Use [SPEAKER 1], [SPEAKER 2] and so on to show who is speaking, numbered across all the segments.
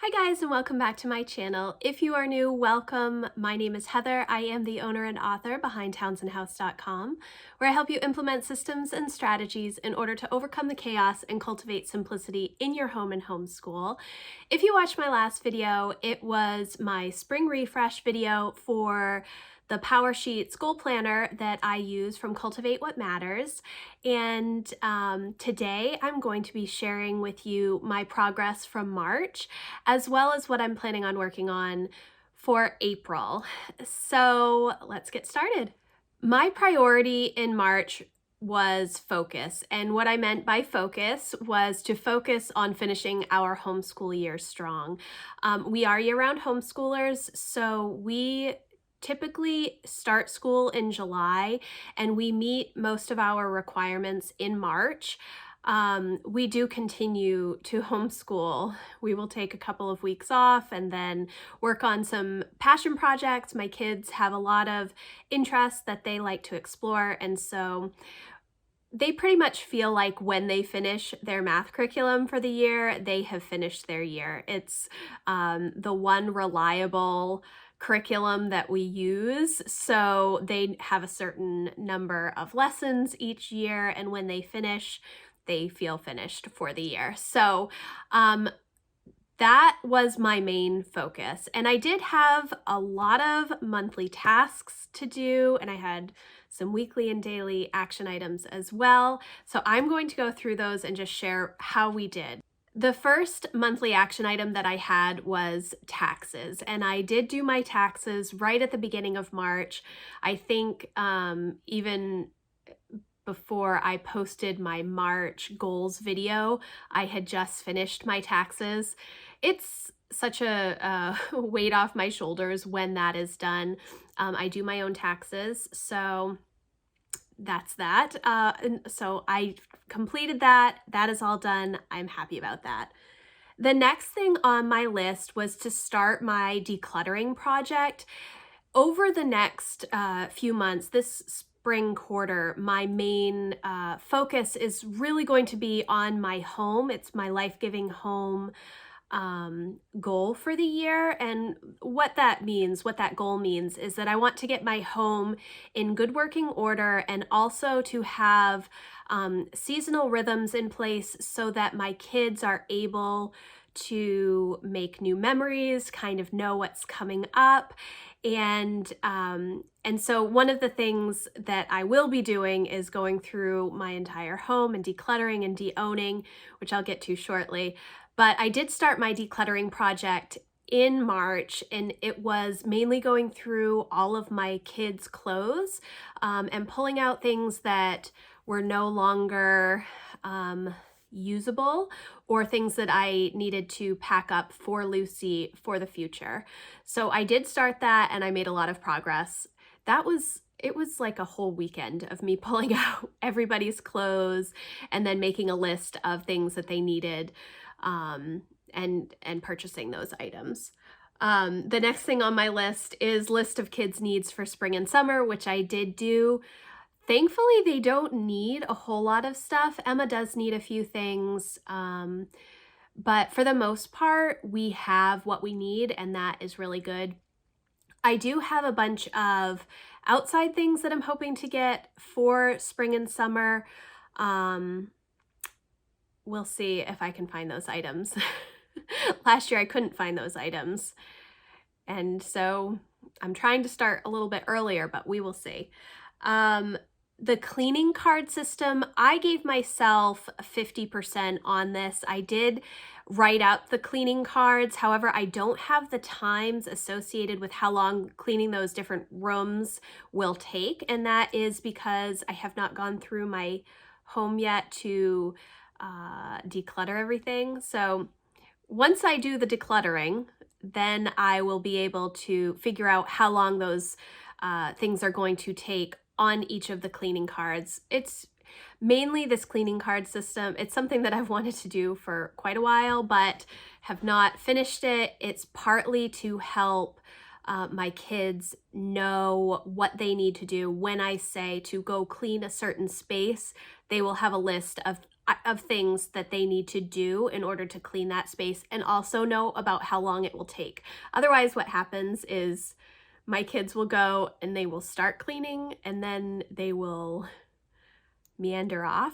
[SPEAKER 1] Hi guys, and welcome back to my channel. If you are new, welcome. My name is Heather. I am the owner and author behind townsandhouse.com, where I help you implement systems and strategies in order to overcome the chaos and cultivate simplicity in your home and homeschool. If you watched my last video, it was my spring refresh video for the Power Sheets goal planner that I use from Cultivate What Matters. And today I'm going to be sharing with you my progress from March, as well as what I'm planning on working on for April. So let's get started. My priority in March was focus. And what I meant by focus was to focus on finishing our homeschool year strong. We are year-round homeschoolers, so we typically start school in July and we meet most of our requirements in March. We do continue to homeschool. We will take a couple of weeks off and then work on some passion projects. My kids have a lot of interests that they like to explore, and so they pretty much feel like when they finish their math curriculum for the year, they have finished their year. It's the one reliable curriculum that we use, so they have a certain number of lessons each year, and when they finish, they feel finished for the year. So that was my main focus. And I did have a lot of monthly tasks to do, and I had some weekly and daily action items as well. So I'm going to go through those and just share how we did. The first monthly action item that I had was taxes, and I did do my taxes right at the beginning of March. I think even before I posted my March goals video, I had just finished my taxes. It's such a weight off my shoulders when that is done. I do my own taxes, so that's that. And so I completed that. That is all done. I'm happy about that. The next thing on my list was to start my decluttering project. Over the next few months, this spring quarter, my main focus is really going to be on my home. It's my life-giving home goal for the year. And what that means, what that goal means, is that I want to get my home in good working order and also to have seasonal rhythms in place so that my kids are able to make new memories, kind of know what's coming up. And so one of the things that I will be doing is going through my entire home and decluttering and de-owning, which I'll get to shortly. But I did start my decluttering project in March, and it was mainly going through all of my kids' clothes and pulling out things that were no longer usable or things that I needed to pack up for Lucy for the future. So I did start that and I made a lot of progress. It was like a whole weekend of me pulling out everybody's clothes and then making a list of things that they needed and purchasing those items. The next thing on my list is list of kids' needs for spring and summer, which I did do. Thankfully, they don't need a whole lot of stuff. Emma does need a few things, but for the most part, we have what we need, and that is really good. I do have a bunch of outside things that I'm hoping to get for spring and summer. We'll see if I can find those items. Last year, I couldn't find those items, and so I'm trying to start a little bit earlier, but we will see. The cleaning card system, I gave myself 50% on this. I did write out the cleaning cards. However, I don't have the times associated with how long cleaning those different rooms will take. And that is because I have not gone through my home yet to declutter everything. So once I do the decluttering, then I will be able to figure out how long those things are going to take on each of the cleaning cards. It's mainly this cleaning card system. It's something that I've wanted to do for quite a while, but have not finished it. It's partly to help my kids know what they need to do. When I say to go clean a certain space, they will have a list of of things that they need to do in order to clean that space, and also know about how long it will take. Otherwise, what happens is my kids will go and they will start cleaning and then they will meander off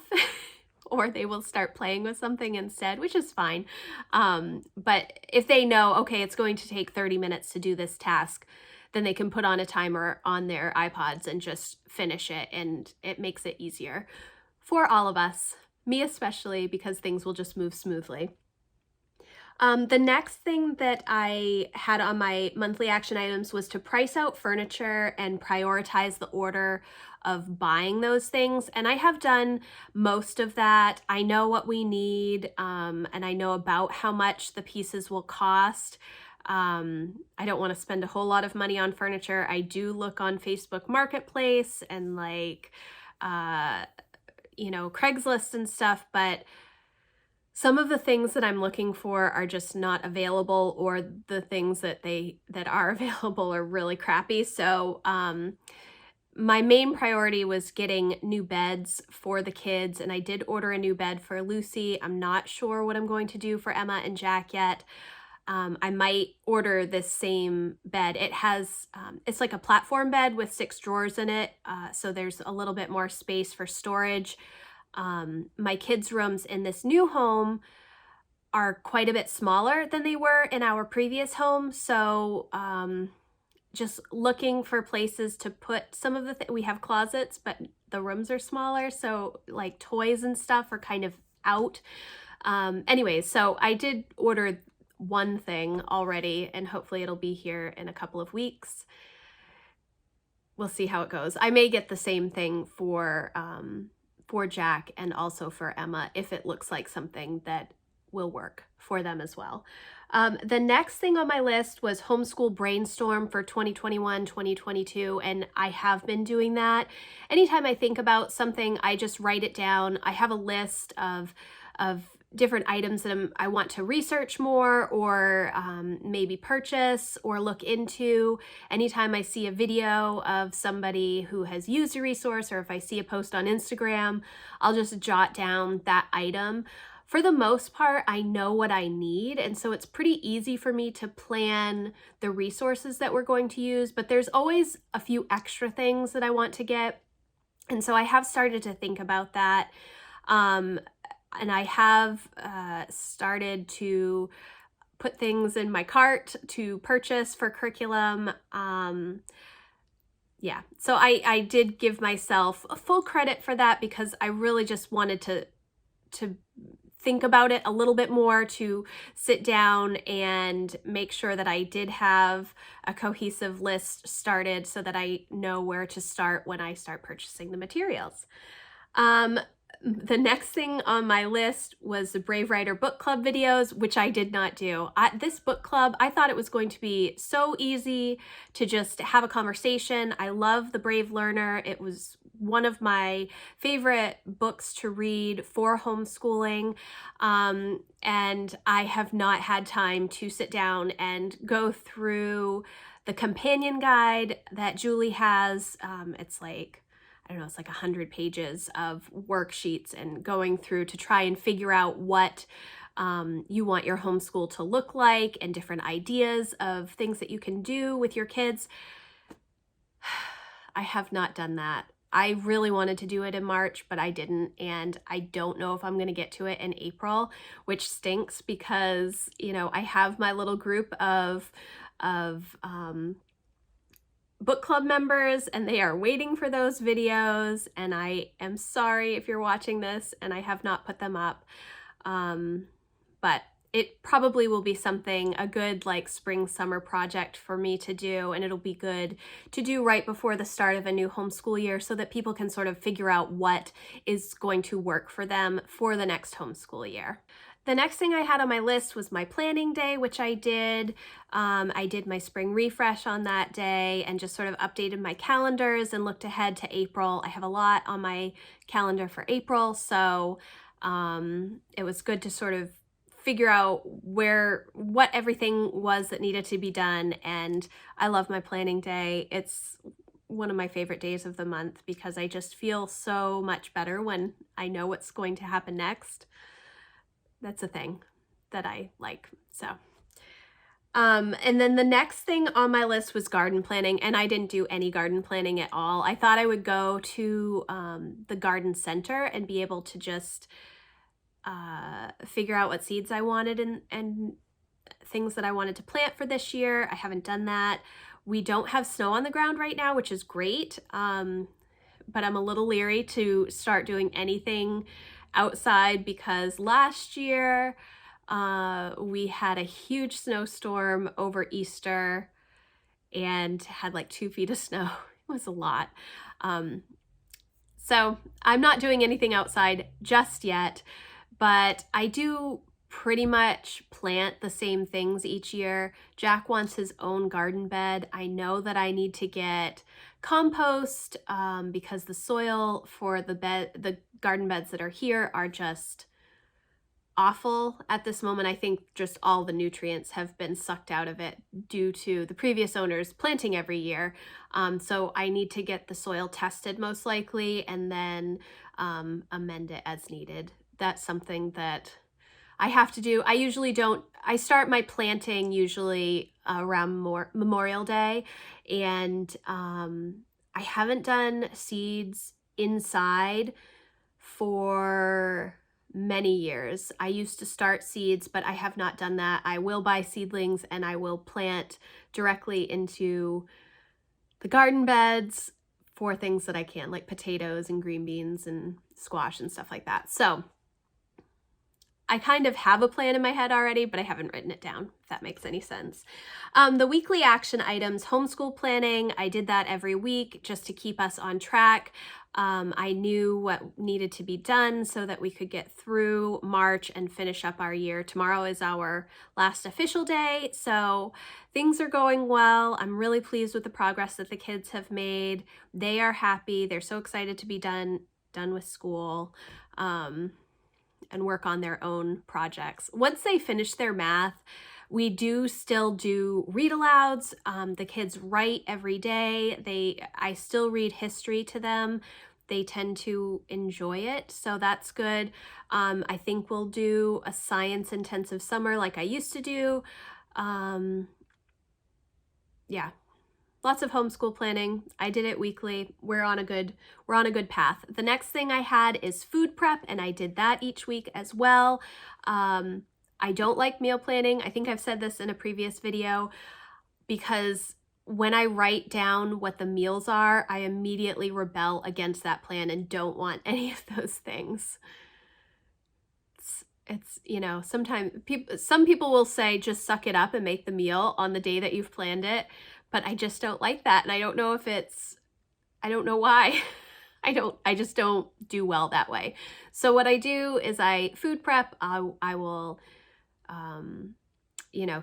[SPEAKER 1] or they will start playing with something instead, which is fine. But if they know, okay, it's going to take 30 minutes to do this task, then they can put on a timer on their iPods and just finish it, and it makes it easier for all of us, me especially, because things will just move smoothly. The next thing that I had on my monthly action items was to price out furniture and prioritize the order of buying those things. And I have done most of that. I know what we need, and I know about how much the pieces will cost. I don't want to spend a whole lot of money on furniture. I do look on Facebook Marketplace and Craigslist and stuff, but some of the things that I'm looking for are just not available, or the things that are available are really crappy. So my main priority was getting new beds for the kids, and I did order a new bed for Lucy. I'm not sure what I'm going to do for Emma and Jack yet. I might order this same bed. It has, it's like a platform bed with 6 drawers in it, so there's a little bit more space for storage. My kids' rooms in this new home are quite a bit smaller than they were in our previous home, so just looking for places to put some of the we have closets, but the rooms are smaller, so like toys and stuff are kind of out. Anyways, so I did order one thing already, and hopefully it'll be here in a couple of weeks. We'll see how it goes. I may get the same thing for Jack and also for Emma if it looks like something that will work for them as well. The next thing on my list was Homeschool Brainstorm for 2021-2022, and I have been doing that. Anytime I think about something, I just write it down. I have a list of different items that I want to research more, or maybe purchase or look into. Anytime I see a video of somebody who has used a resource, or if I see a post on Instagram, I'll just jot down that item. For the most part, I know what I need, and so it's pretty easy for me to plan the resources that we're going to use, but there's always a few extra things that I want to get, and so I have started to think about that. And I have started to put things in my cart to purchase for curriculum. Yeah, so I did give myself a full credit for that, because I really just wanted to think about it a little bit more, to sit down and make sure that I did have a cohesive list started so that I know where to start when I start purchasing the materials. The next thing on my list was the Brave Writer Book Club videos, which I did not do. This book club, I thought it was going to be so easy to just have a conversation. I love The Brave Learner. It was one of my favorite books to read for homeschooling, and I have not had time to sit down and go through the companion guide that Julie has. It's like, I don't know, it's like 100 pages of worksheets, and going through to try and figure out what you want your homeschool to look like, and different ideas of things that you can do with your kids. I have not done that. I really wanted to do it in March, but I didn't, and I don't know if I'm going to get to it in April, which stinks, because, you know, I have my little group of book club members, and they are waiting for those videos, and I am sorry if you're watching this and I have not put them up, but it probably will be something, a good like spring summer project for me to do, and it'll be good to do right before the start of a new homeschool year, so that people can sort of figure out what is going to work for them for the next homeschool year. The next thing I had on my list was my planning day, which I did. I did my spring refresh on that day and just sort of updated my calendars and looked ahead to April. I have a lot on my calendar for April, so it was good to sort of figure out what everything was that needed to be done, and I love my planning day. It's one of my favorite days of the month because I just feel so much better when I know what's going to happen next. That's a thing that I like. So, and then the next thing on my list was garden planning, and I didn't do any garden planning at all. I thought I would go to the garden center and be able to just figure out what seeds I wanted and things that I wanted to plant for this year. I haven't done that. We don't have snow on the ground right now, which is great. But I'm a little leery to start doing anything outside because last year we had a huge snowstorm over Easter and had like 2 feet of snow. It was a lot. So I'm not doing anything outside just yet, but I do pretty much plant the same things each year. Jack wants his own garden bed. I know that I need to get compost because the soil for the garden beds that are here are just awful at this moment. I think just all the nutrients have been sucked out of it due to the previous owners planting every year. So I need to get the soil tested most likely and then amend it as needed. That's something that I have to do. I start my planting usually around Memorial Day, and I haven't done seeds inside for many years. I used to start seeds, but I have not done that. I will buy seedlings and I will plant directly into the garden beds for things that I can, like potatoes and green beans and squash and stuff like that. So I kind of have a plan in my head already, but I haven't written it down, if that makes any sense. The weekly action items, homeschool planning, I did that every week just to keep us on track. I knew what needed to be done so that we could get through March and finish up our year. Tomorrow is our last official day, so things are going well. I'm really pleased with the progress that the kids have made. They are happy. They're so excited to be done with school. And work on their own projects. Once they finish their math, we do still do read alouds. The kids write every day. I still read history to them. They tend to enjoy it, so that's good. I think we'll do a science intensive summer like I used to do. Yeah. Lots of homeschool planning. I did it weekly. We're on a good path. The next thing I had is food prep, and I did that each week as well. I don't like meal planning. I think I've said this in a previous video because when I write down what the meals are, I immediately rebel against that plan and don't want any of those things. It's you know, sometimes some people will say just suck it up and make the meal on the day that you've planned it. But I just don't like that. And I don't know I don't know why. I just don't do well that way. So what I do is I food prep. I will,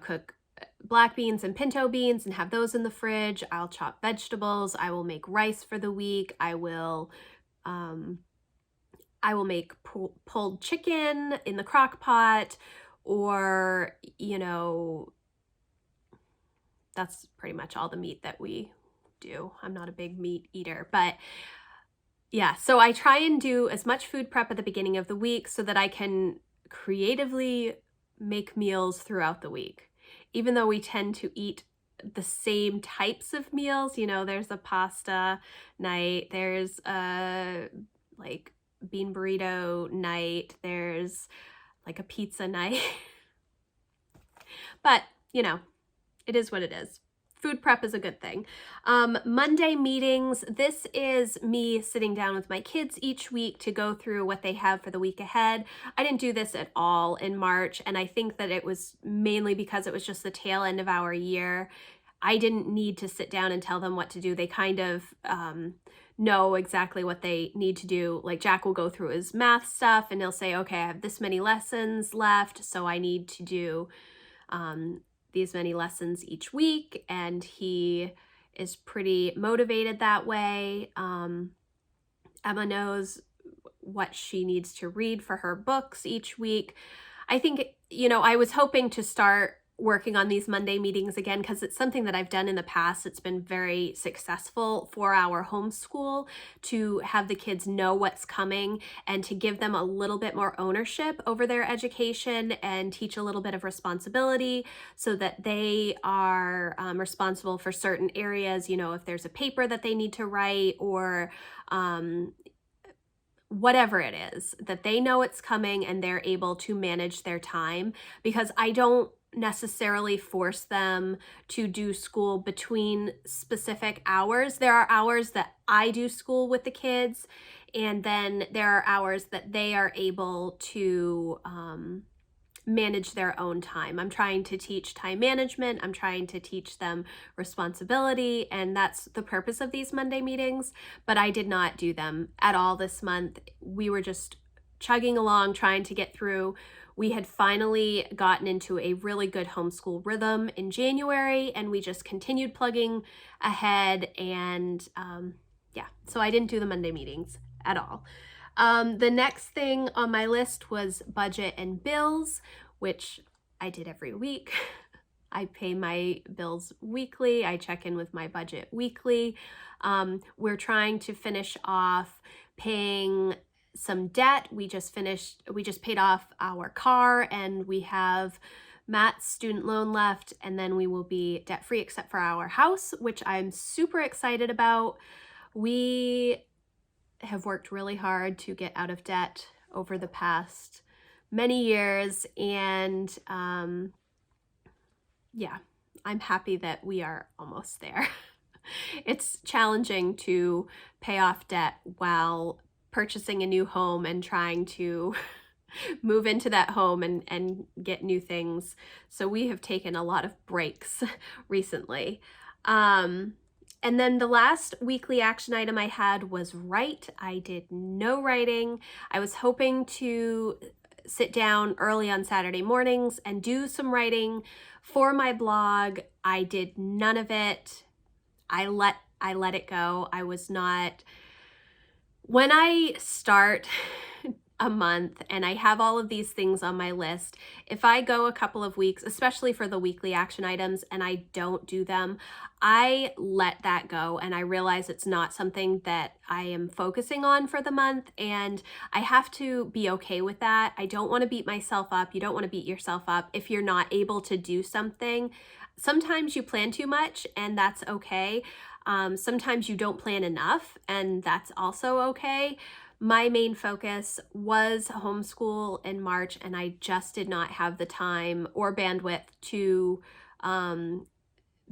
[SPEAKER 1] cook black beans and pinto beans and have those in the fridge. I'll chop vegetables. I will make rice for the week. I will make pulled chicken in the crock pot, or, that's pretty much all the meat that we do. I'm not a big meat eater, but yeah, so I try and do as much food prep at the beginning of the week so that I can creatively make meals throughout the week. Even though we tend to eat the same types of meals, there's a pasta night, there's a like bean burrito night, there's like a pizza night. But, it is what it is. Food prep is a good thing. Monday meetings. This is me sitting down with my kids each week to go through what they have for the week ahead. I didn't do this at all in March, and I think that it was mainly because it was just the tail end of our year. I didn't need to sit down and tell them what to do. They kind of know exactly what they need to do. Like Jack will go through his math stuff and he'll say, okay, I have this many lessons left, so I need to do these many lessons each week, and he is pretty motivated that way. Emma knows what she needs to read for her books each week. I think, I was hoping to start working on these Monday meetings again because it's something that I've done in the past. It's been very successful for our homeschool to have the kids know what's coming and to give them a little bit more ownership over their education and teach a little bit of responsibility so that they are responsible for certain areas. You know, if there's a paper that they need to write or whatever it is, that they know it's coming and they're able to manage their time, because I don't necessarily force them to do school between specific hours. There are hours that I do school with the kids, and then there are hours that they are able to manage their own time. I'm trying to teach time management. I'm trying to teach them responsibility, and that's the purpose of these Monday meetings, but I did not do them at all this month. We were just chugging along, trying to get through. We had finally gotten into a really good homeschool rhythm in January, and we just continued plugging ahead, and yeah, so I didn't do the Monday meetings at all. The next thing on my list was budget and bills, which I did every week. I pay my bills weekly. I check in with my budget weekly. We're trying to finish off paying some debt. We just paid off our car, and we have Matt's student loan left, and then we will be debt free except for our house, which I'm super excited about. We have worked really hard to get out of debt over the past many years, and yeah, I'm happy that we are almost there. It's challenging to pay off debt while purchasing a new home and trying to move into that home and get new things. So we have taken a lot of breaks recently. And then the last weekly action item I had was write. I did no writing. I was hoping to sit down early on Saturday mornings and do some writing for my blog. I did none of it. I let it go. I was not, when I start a month and I have all of these things on my list, if I go a couple of weeks, especially for the weekly action items, and I don't do them, I let that go, and I realize it's not something that I am focusing on for the month, and I have to be okay with that. I don't want to beat myself up. You don't want to beat yourself up if you're not able to do something. Sometimes you plan too much, and that's okay. Sometimes you don't plan enough, and that's also okay. My main focus was homeschool in March, and I just did not have the time or bandwidth to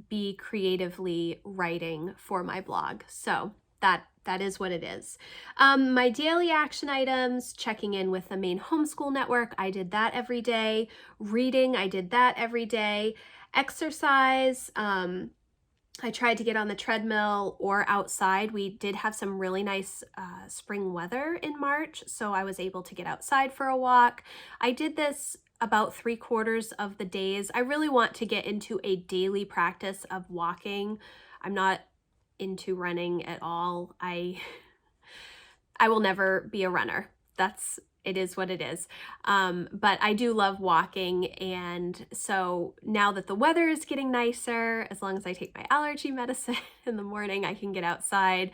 [SPEAKER 1] be creatively writing for my blog. So that is what it is. My daily action items, checking in with the main homeschool network, I did that every day. Reading, I did that every day. Exercise, I tried to get on the treadmill or outside. We did have some really nice spring weather in March, so I was able to get outside for a walk. I did this about 3/4 of the days. I really want to get into a daily practice of walking. I'm not into running at all. I will never be a runner. It is what it is. But I do love walking, and so now that the weather is getting nicer, as long as I take my allergy medicine in the morning, I can get outside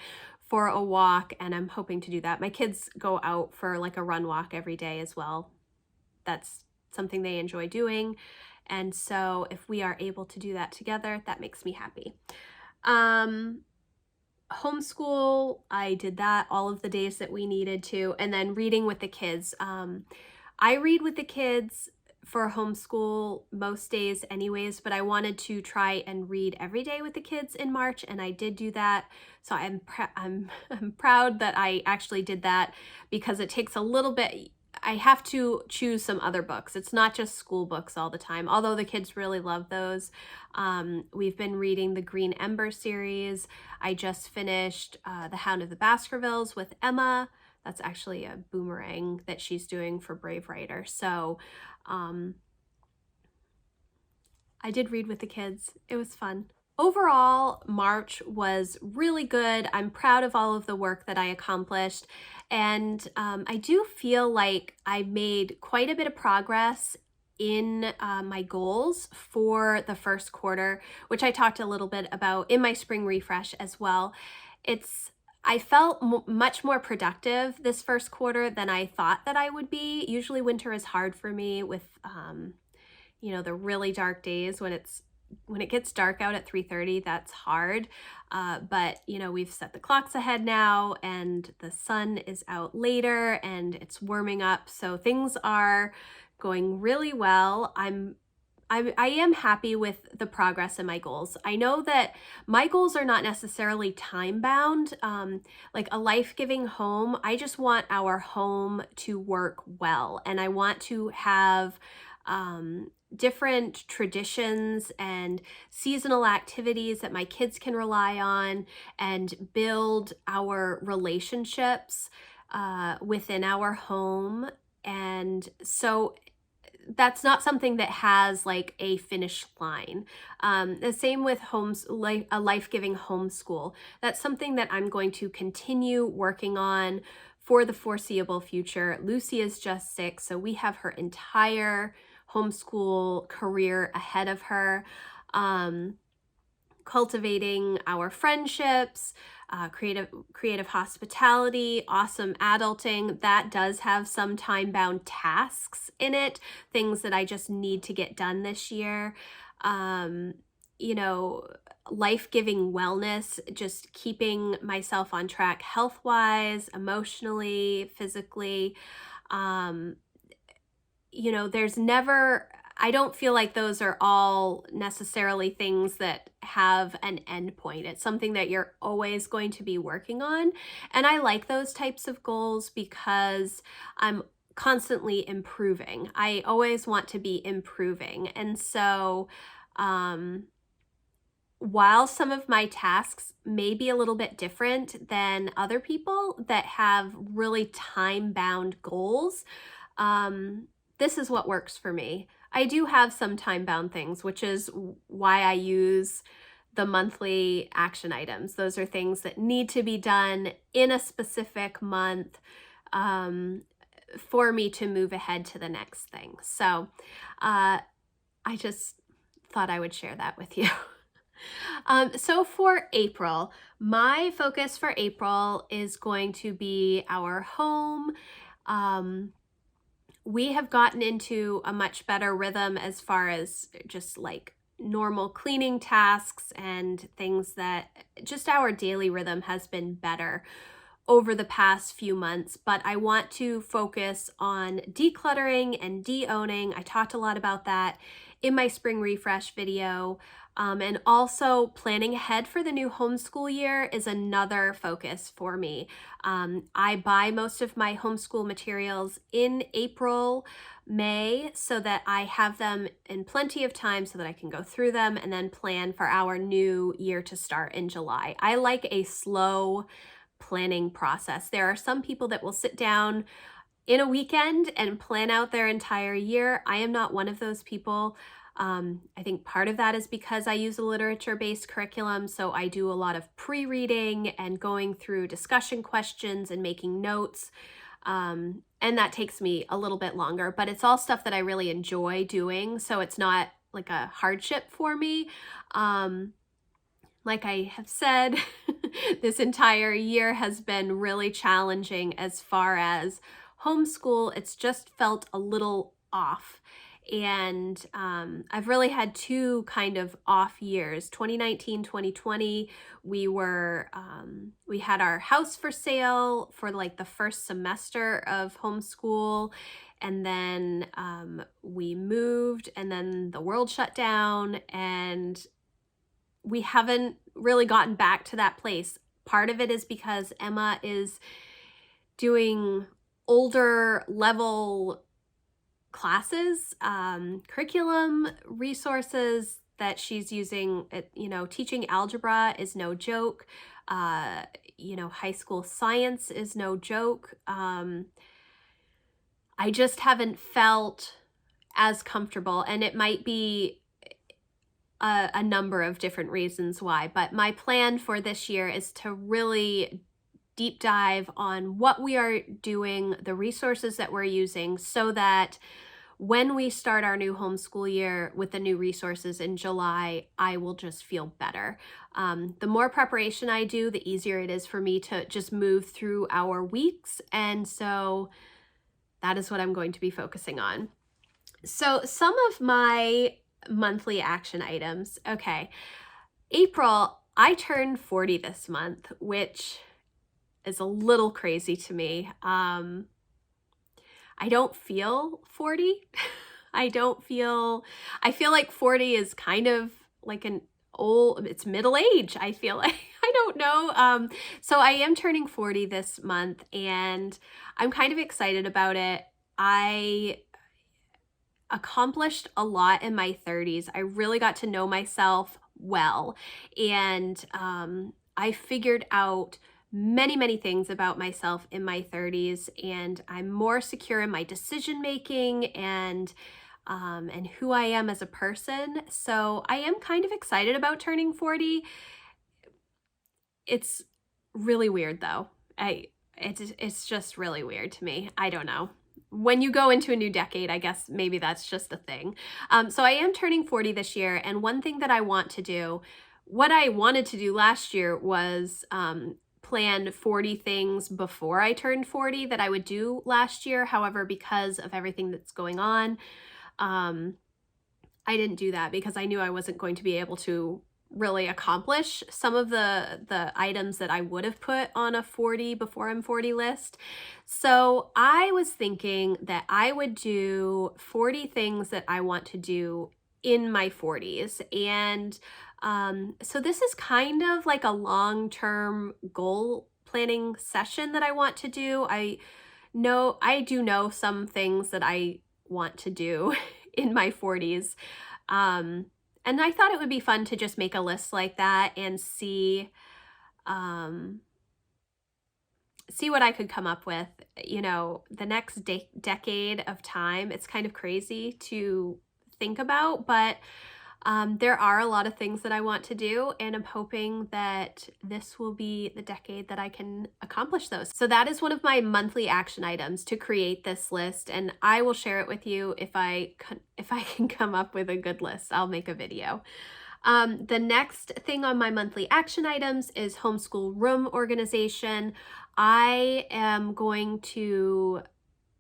[SPEAKER 1] for a walk, and I'm hoping to do that. My kids go out for like a run walk every day as well. That's something they enjoy doing, and so if we are able to do that together, that makes me happy. Homeschool, I did that all of the days that we needed to, and then reading with the kids. I read with the kids for homeschool most days anyways, but I wanted to try and read every day with the kids in March, and I did do that. So I'm proud that I actually did that, because it takes a little bit. I have to choose some other books. It's not just school books all the time, although the kids really love those. We've been reading the Green Ember series. I just finished The Hound of the Baskervilles with Emma. That's actually a boomerang that she's doing for Brave Writer. So I did read with the kids. It was fun. Overall, March was really good. I'm proud of all of the work that I accomplished, and I do feel like I made quite a bit of progress in my goals for the first quarter, which I talked a little bit about in my spring refresh as well. It's I felt much more productive this first quarter than I thought that I would be. Usually winter is hard for me with the really dark days when it gets dark out at 3:30. That's hard. But we've set the clocks ahead now, and the sun is out later, and it's warming up, so things are going really well. I am happy with the progress in my goals. I know that my goals are not necessarily time bound. Like a life-giving home, I just want our home to work well, and I want to have different traditions and seasonal activities that my kids can rely on and build our relationships within our home. And so that's not something that has like a finish line. The same with a life-giving homeschool. That's something that I'm going to continue working on for the foreseeable future. Lucy is just 6, so we have her entire homeschool career ahead of her. Cultivating our friendships, creative hospitality, awesome adulting. That does have some time-bound tasks in it, things that I just need to get done this year. You know, life-giving wellness, just keeping myself on track health-wise, emotionally, physically. Um, I don't feel like those are all necessarily things that have an end point. It's something that you're always going to be working on. And I like those types of goals because I'm constantly improving. I always want to be improving. And so, while some of my tasks may be a little bit different than other people that have really time-bound goals, this is what works for me. I do have some time-bound things, which is why I use the monthly action items. Those are things that need to be done in a specific month for me to move ahead to the next thing. So I just thought I would share that with you. So for April, my focus for April is going to be our home. We have gotten into a much better rhythm as far as just like normal cleaning tasks and things that just our daily rhythm has been better over the past few months, but I want to focus on decluttering and de-owning. I talked a lot about that in my spring refresh video. And also planning ahead for the new homeschool year is another focus for me. I buy most of my homeschool materials in April, May, so that I have them in plenty of time so that I can go through them and then plan for our new year to start in July. I like a slow planning process. There are some people that will sit down in a weekend and plan out their entire year. I am not one of those people. I think part of that is because I use a literature-based curriculum, so I do a lot of pre-reading and going through discussion questions and making notes, and that takes me a little bit longer, but it's all stuff that I really enjoy doing, so it's not like a hardship for me. Like I have said, this entire year has been really challenging as far as homeschool. It's just felt a little off. And I've really had two kind of off years. 2019, 2020, we had our house for sale for like the first semester of homeschool. And then we moved, and then the world shut down, and we haven't really gotten back to that place. Part of it is because Emma is doing older level classes, curriculum resources that she's using. Teaching algebra is no joke. High school science is no joke. I just haven't felt as comfortable, and it might be a number of different reasons why, but my plan for this year is to really deep dive on what we are doing, the resources that we're using, so that when we start our new homeschool year with the new resources in July, I will just feel better. The more preparation I do, the easier it is for me to just move through our weeks. And so that is what I'm going to be focusing on. So some of my monthly action items. Okay. April, I turned 40 this month, which is a little crazy to me. I don't feel 40. I feel like 40 is kind of like it's middle age. I feel like, I don't know. So I am turning 40 this month and I'm kind of excited about it. I accomplished a lot in my 30s. I really got to know myself well. And I figured out many things about myself in my 30s, and I'm more secure in my decision making and who I am as a person. So I am kind of excited about turning 40. It's really weird though. It's just really weird to me. I don't know. When you go into a new decade, I guess maybe that's just a thing. So I am turning 40 this year, and one thing that I want to do, what I wanted to do last year was plan 40 things before I turned 40 that I would do last year. However, because of everything that's going on, I didn't do that because I knew I wasn't going to be able to really accomplish some of the items that I would have put on a 40 before I'm 40 list. So I was thinking that I would do 40 things that I want to do in my 40s. And so this is kind of like a long-term goal planning session that I want to do. I do know some things that I want to do in my 40s. And I thought it would be fun to just make a list like that and see what I could come up with. You know, the next decade of time, it's kind of crazy to think about, but there are a lot of things that I want to do, and I'm hoping that this will be the decade that I can accomplish those. So that is one of my monthly action items, to create this list, and I will share it with you if I can come up with a good list. I'll make a video. The next thing on my monthly action items is homeschool room organization. I am going to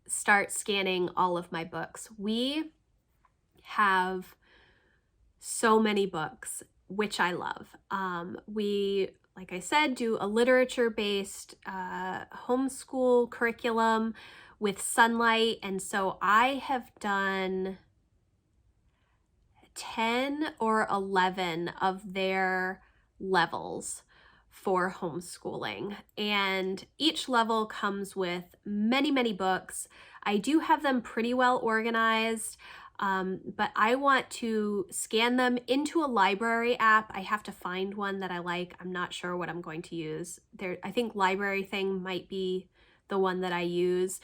[SPEAKER 1] start scanning all of my books. We have so many books, which I love. We, like I said, do a literature-based homeschool curriculum with Sunlight, and so I have done 10 or 11 of their levels for homeschooling, and each level comes with many books. I do have them pretty well organized. But I want to scan them into a library app. I have to find one that I like. I'm not sure what I'm going to use. I think Library Thing might be the one that I use.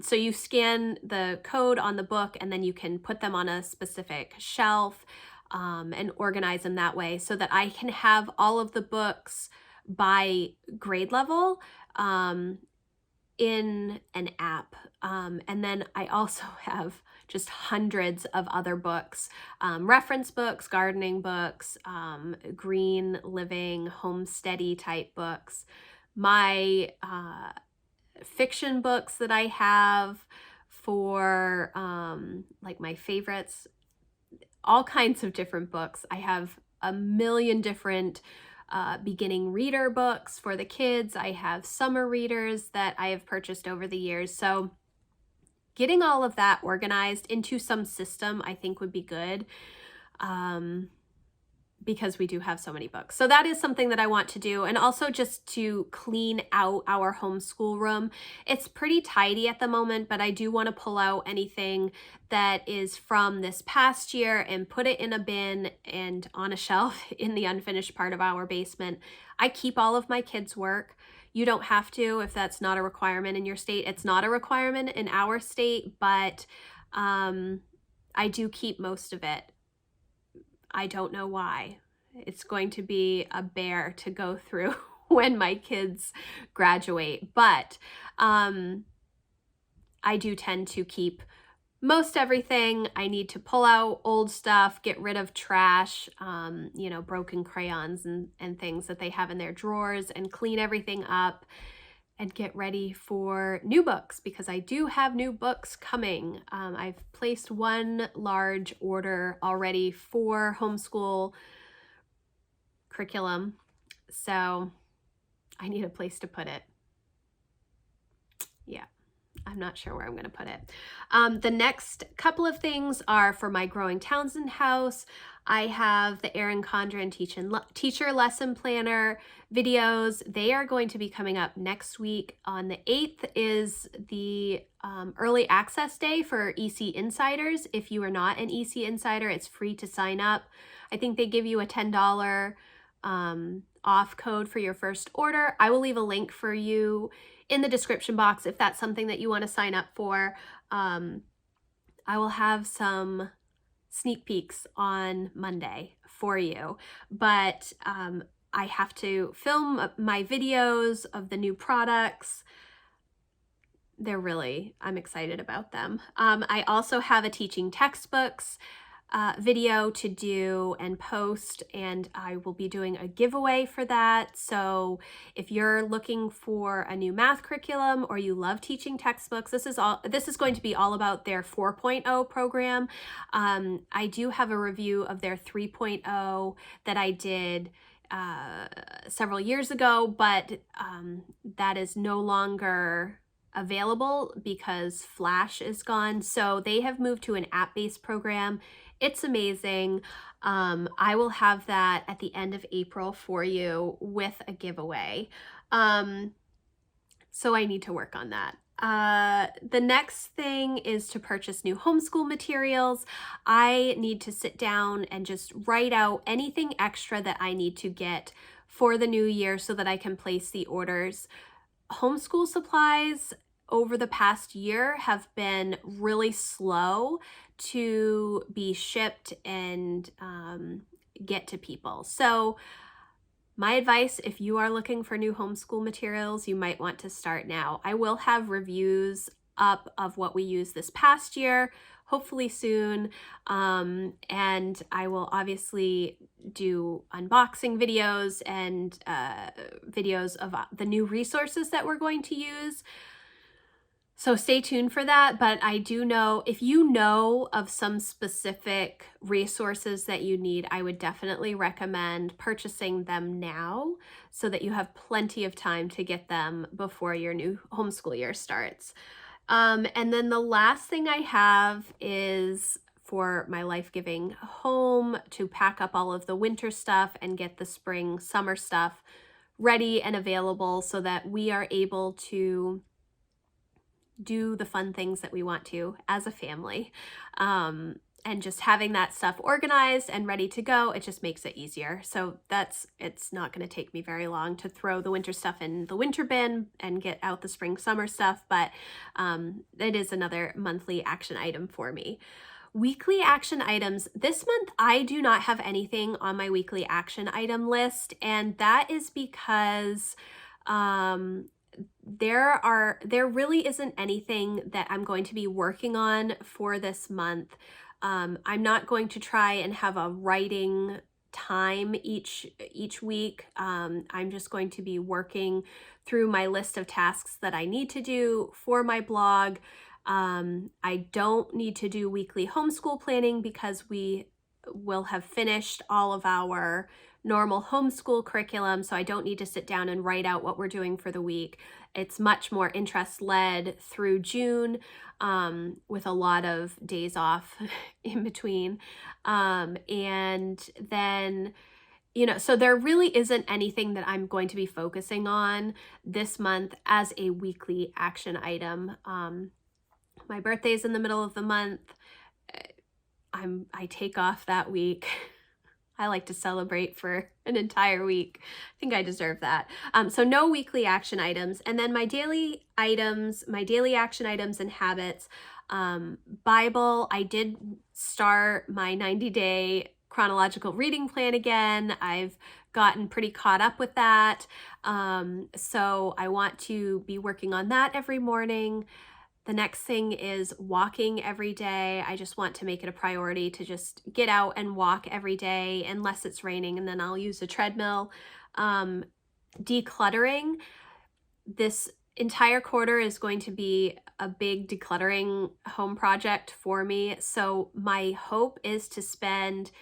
[SPEAKER 1] So you scan the code on the book, and then you can put them on a specific shelf and organize them that way, so that I can have all of the books by grade level in an app. And then I also have just hundreds of other books, reference books, gardening books, green living, homesteady type books. My fiction books that I have for like my favorites, all kinds of different books. I have a million different beginning reader books for the kids. I have summer readers that I have purchased over the years. So getting all of that organized into some system, I think, would be good, because we do have so many books. So that is something that I want to do. And also just to clean out our homeschool room. It's pretty tidy at the moment, but I do want to pull out anything that is from this past year and put it in a bin and on a shelf in the unfinished part of our basement. I keep all of my kids' work. You don't have to if that's not a requirement in your state. It's not a requirement in our state, but I do keep most of it. I don't know why. It's going to be a bear to go through when my kids graduate, but I do tend to keep most everything. I need to pull out old stuff, get rid of trash, broken crayons and things that they have in their drawers, and clean everything up and get ready for new books, because I do have new books coming. I've placed one large order already for homeschool curriculum, so I need a place to put it. Yeah. I'm not sure where I'm going to put it. The next couple of things are for my Growing Townsend house. I have the Erin Condren Teacher Lesson Planner videos. They are going to be coming up next week. On the 8th is the early access day for EC Insiders. If you are not an EC Insider, it's free to sign up. I think they give you a $10 off code for your first order. I will leave a link for you in the description box if that's something that you want to sign up for. I will have some sneak peeks on Monday for you, but I have to film my videos of the new products. I'm excited about them. I also have a teaching textbooks video to do and post, and I will be doing a giveaway for that. So if you're looking for a new math curriculum or you love teaching textbooks, this is going to be all about their 4.0 program. I do have a review of their 3.0 that I did several years ago, but that is no longer available because Flash is gone. So they have moved to an app-based program. It's amazing. I will have that at the end of April for you with a giveaway. So I need to work on that. The next thing is to purchase new homeschool materials. I need to sit down and just write out anything extra that I need to get for the new year so that I can place the orders. Homeschool supplies over the past year have been really slow to be shipped and get to people. So my advice, if you are looking for new homeschool materials, you might want to start now. I will have reviews up of what we used this past year, hopefully soon. And I will obviously do unboxing videos and videos of the new resources that we're going to use. So stay tuned for that. But I do know, if you know of some specific resources that you need, I would definitely recommend purchasing them now so that you have plenty of time to get them before your new homeschool year starts. And then the last thing I have is for my life-giving home to pack up all of the winter stuff and get the spring, summer stuff ready and available so that we are able to do the fun things that we want to as a family. And just having that stuff organized and ready to go, it just makes it easier. So it's not going to take me very long to throw the winter stuff in the winter bin and get out the spring, summer stuff, but it is another monthly action item for me. Weekly action items. This month, I do not have anything on my weekly action item list, and that is because there really isn't anything that I'm going to be working on for this month. I'm not going to try and have a writing time each week. I'm just going to be working through my list of tasks that I need to do for my blog. I don't need to do weekly homeschool planning because we will have finished all of our normal homeschool curriculum, so I don't need to sit down and write out what we're doing for the week. It's much more interest-led through June, with a lot of days off in between. And then, so there really isn't anything that I'm going to be focusing on this month as a weekly action item. My birthday's in the middle of the month. I take off that week. I like to celebrate for an entire week. I think I deserve that. So no weekly action items. And then my daily action items and habits. Bible, I did start my 90-day chronological reading plan again. I've gotten pretty caught up with that. So I want to be working on that every morning. The next thing is walking every day. I just want to make it a priority to just get out and walk every day, unless it's raining, and then I'll use a treadmill. Um, Decluttering. This entire quarter is going to be a big decluttering home project for me. So my hope is to spend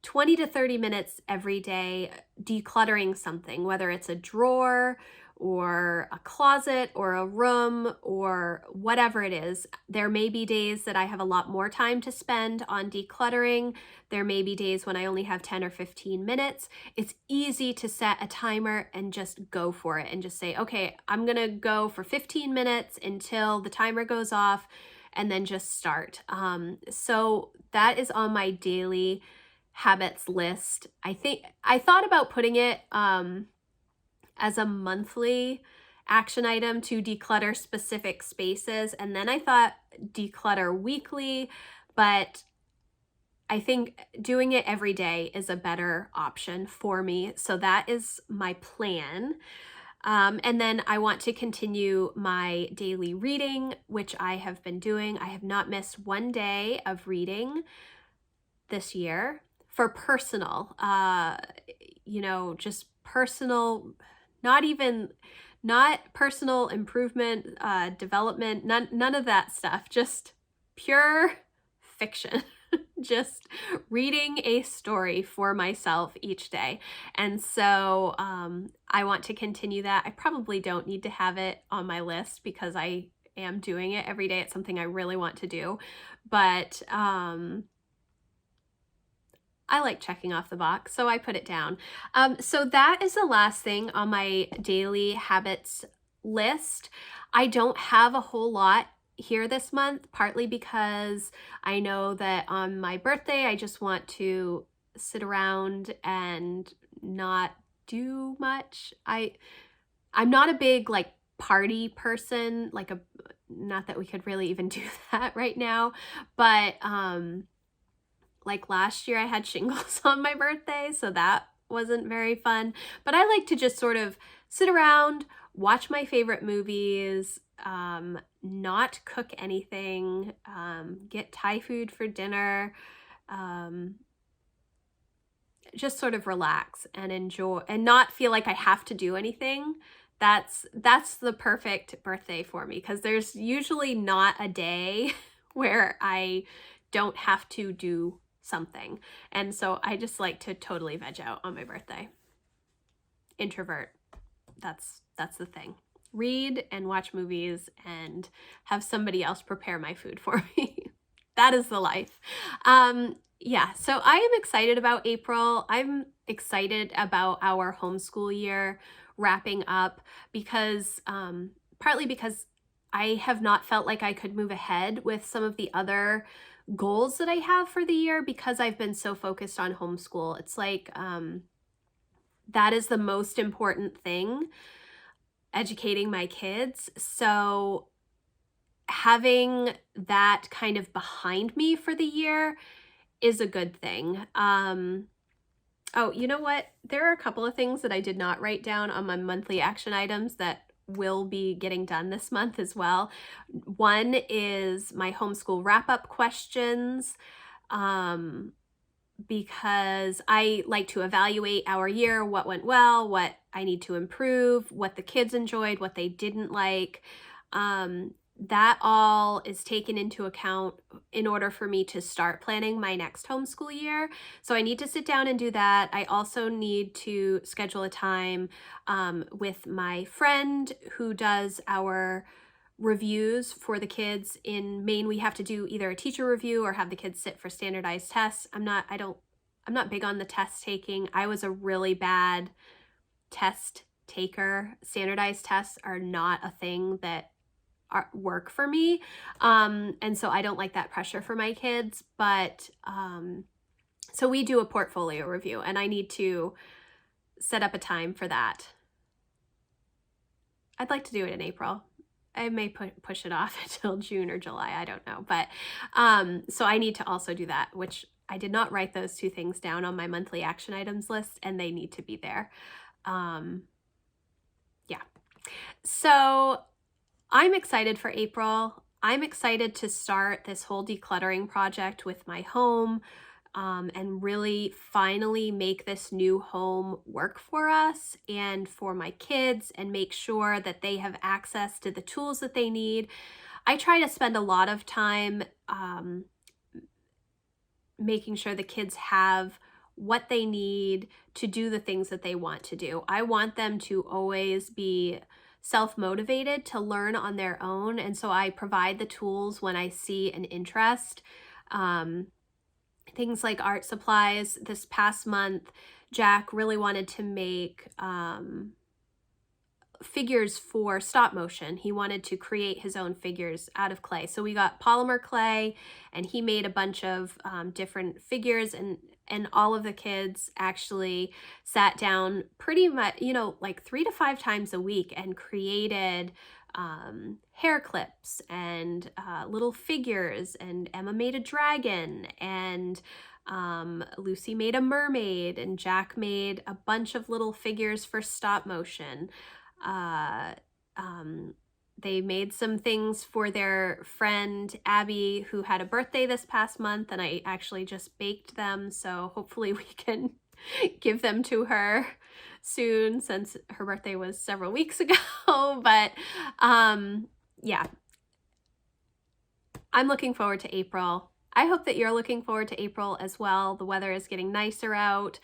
[SPEAKER 1] 20 to 30 minutes every day decluttering something, whether it's a drawer or a closet or a room or whatever it is. There may be days that I have a lot more time to spend on decluttering. There may be days when I only have 10 or 15 minutes. It's easy to set a timer and just go for it and just say, okay, I'm gonna go for 15 minutes until the timer goes off, and then just start. So that is on my daily habits list. I thought about putting it as a monthly action item to declutter specific spaces, and then I thought declutter weekly, but I think doing it every day is a better option for me. So that is my plan. And then I want to continue my daily reading, which I have been doing. I have not missed one day of reading this year for personal, just personal, not personal improvement, development, none of that stuff, just pure fiction. Just reading a story for myself each day. And so I want to continue that. I probably don't need to have it on my list because I am doing it every day. It's something I really want to do. But I like checking off the box, so I put it down. So that is the last thing on my daily habits list. I don't have a whole lot here this month, partly because I know that on my birthday, I just want to sit around and not do much. I'm not a big like party person, not that we could really even do that right now, but like last year I had shingles on my birthday, so that wasn't very fun. But I like to just sort of sit around, watch my favorite movies, not cook anything, get Thai food for dinner, just sort of relax and enjoy and not feel like I have to do anything. That's the perfect birthday for me, because there's usually not a day where I don't have to do something. And so I just like to totally veg out on my birthday. Introvert. That's the thing. Read and watch movies and have somebody else prepare my food for me. That is the life. Yeah, so I am excited about April. I'm excited about our homeschool year wrapping up because partly because I have not felt like I could move ahead with some of the other goals that I have for the year because I've been so focused on homeschool. It's like that is the most important thing, educating my kids. So having that kind of behind me for the year is a good thing. Oh, you know what? There are a couple of things that I did not write down on my monthly action items that will be getting done this month as well. One is my homeschool wrap-up questions, because I like to evaluate our year, what went well, what I need to improve, what the kids enjoyed, what they didn't like. That all is taken into account in order for me to start planning my next homeschool year. So I need to sit down and do that. I also need to schedule a time with my friend who does our reviews for the kids. In Maine, we have to do either a teacher review or have the kids sit for standardized tests. I'm not big on the test taking. I was a really bad test taker. Standardized tests are not a thing that work for me. And so I don't like that pressure for my kids, but so we do a portfolio review and I need to set up a time for that. I'd like to do it in April. I may push it off until June or July, I don't know. But so I need to also do that, which I did not write those two things down on my monthly action items list, and they need to be there. Yeah. So I'm excited for April. I'm excited to start this whole decluttering project with my home, and really finally make this new home work for us and for my kids and make sure that they have access to the tools that they need. I try to spend a lot of time making sure the kids have what they need to do the things that they want to do. I want them to always be self-motivated to learn on their own, and so I provide the tools when I see an interest. Um, Things like art supplies. This past month, Jack really wanted to make figures for stop motion. He wanted to create his own figures out of clay. So we got polymer clay, and he made a bunch of different figures, and all of the kids actually sat down pretty much, like 3 to 5 times a week and created hair clips and little figures, and Emma made a dragon, and Lucy made a mermaid, and Jack made a bunch of little figures for stop motion. Uh, um, they made some things for their friend Abby, who had a birthday this past month, and I actually just baked them. So hopefully we can give them to her soon, since her birthday was several weeks ago. But yeah, I'm looking forward to April. I hope that you're looking forward to April as well. The weather is getting nicer out.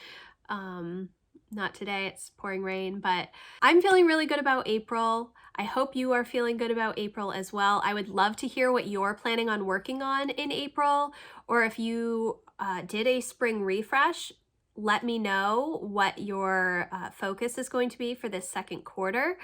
[SPEAKER 1] Not today, it's pouring rain, but I'm feeling really good about April. I hope you are feeling good about April as well. I would love to hear what you're planning on working on in April, or if you did a spring refresh, let me know what your focus is going to be for this second quarter.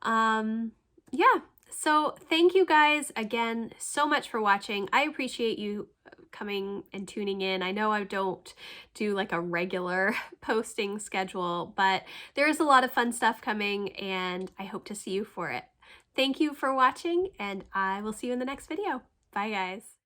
[SPEAKER 1] Yeah, so thank you guys again so much for watching. I appreciate you coming and tuning in. I know I don't do like a regular posting schedule, but there is a lot of fun stuff coming, and I hope to see you for it. Thank you for watching, and I will see you in the next video. Bye, guys.